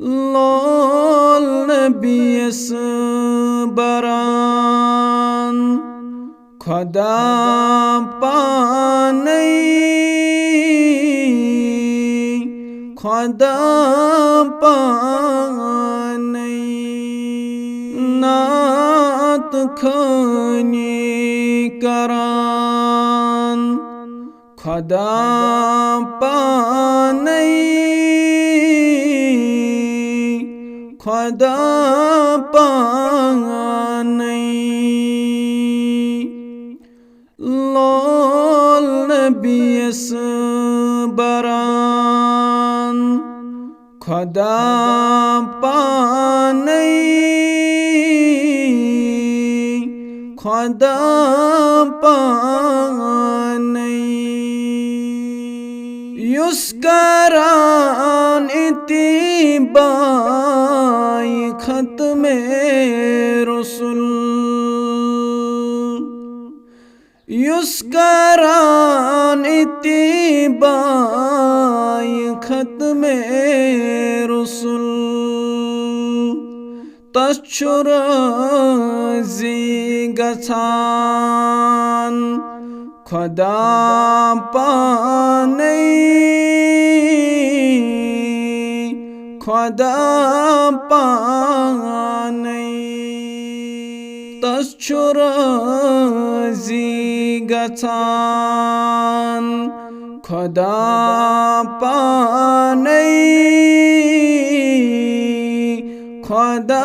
लौल नबीस बरान खुदा पानई खुदा पानई नात खानी करान खुदा पानई खुदा पानई लौल नबीस बरान खुदा पानई खुदा पानई युस्करान इत्तिबाई खत्मे रसूल युस्करान इत्तिबाई खत्मे रसूल तश्चुर गछान खुदा पानई खुदा पानई तश्चुर गछान खुदा पानई खुदा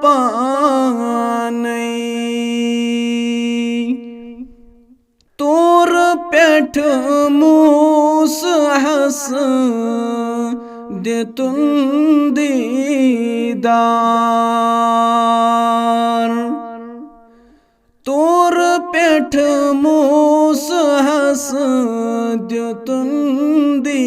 पानई तोर पेठ मूस हस दे तुम दीदार तोर पेठ मूस हस दे तुम दीदार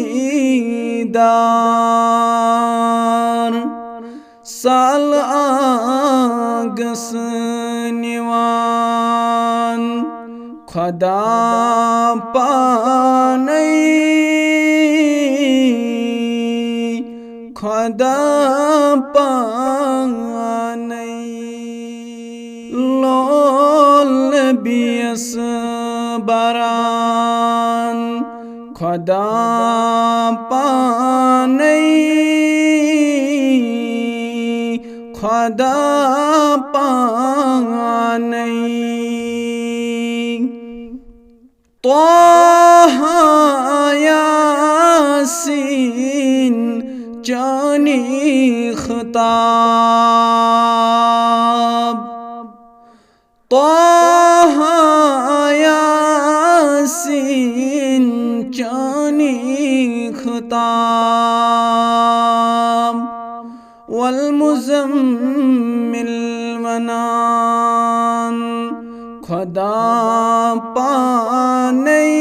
साल आगस निवान खुदा पानई खुदा पानई लौल नबीस बरान खुदा पानई खुदा पानई त्वाहा यासीन जानी खिताब त्वाहा यासीन जानी खिताब वल मुज़म्मिल मनान खुदा पानई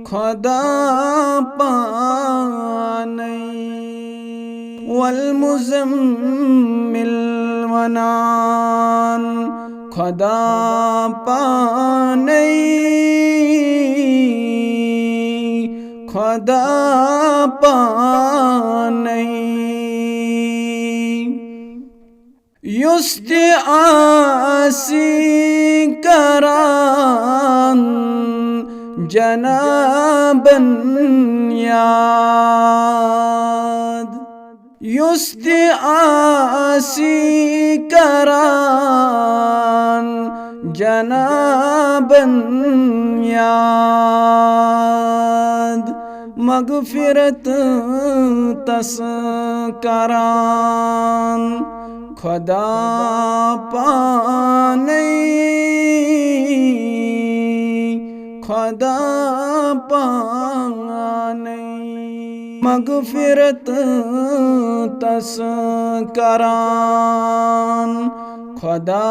खुदा पानई वल मुज़म्मिल मनान खुदा पानई खुदा पानई युस्त आसी करान जनाबन याद युस्त आसी करान जनाबन याद मगफिरत तस करान खुदा पानई खुदा पानई मगफिरत तस करान खुदा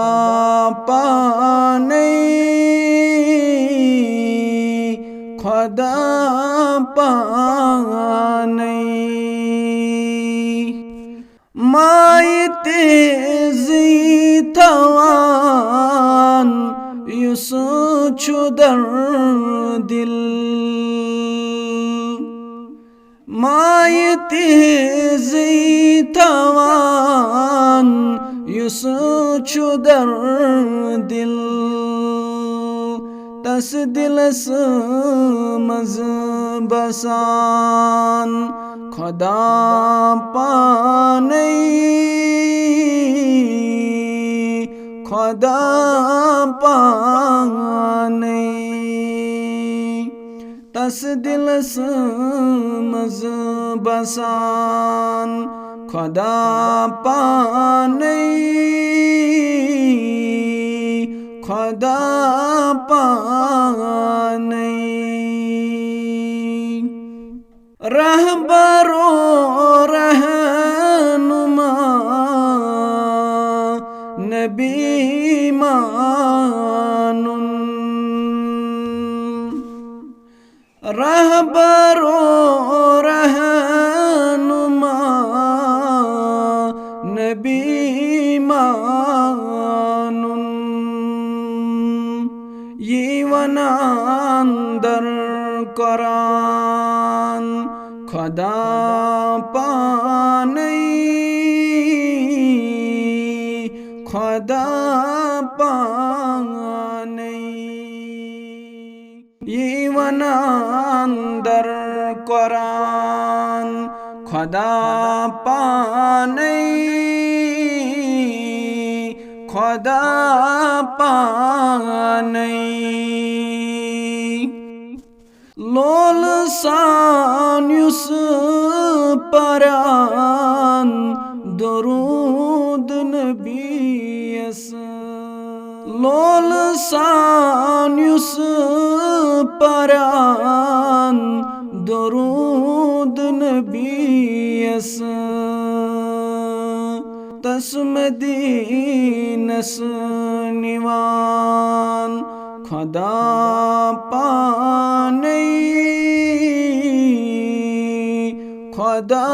पानई खुदा पानई माय तेजी तवान युसुचु दर दिल मायती ज़ीतवान युस छुदर दिल तस दिलस मज बसान खुदा पाने खुदा पाने तस दिलस मज बसान खुदा पाने खुदा पाने रहबरो रहनुमा नबी मानुन रहबरो रहनुमा नबी मानुन यीवनांदर कुरान खुदा पाने खुदा पाने यीवनांदर कुरान खुदा पाने खुदा पाने लोल सान्युस परान दरूद नबीस लोल सान्युस परान दरूद नबीस तस मदीनस निवान खुदा पाने खुदा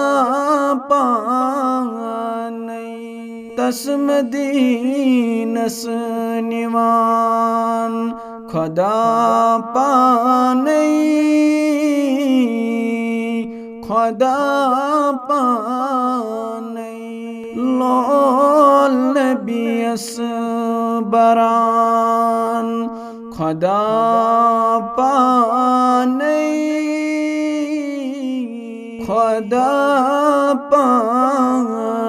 पाने तस मदीनस निवान खुदा पाने खुदा पाने लोल नबीस बरान खुदा पाने खुदा पाने।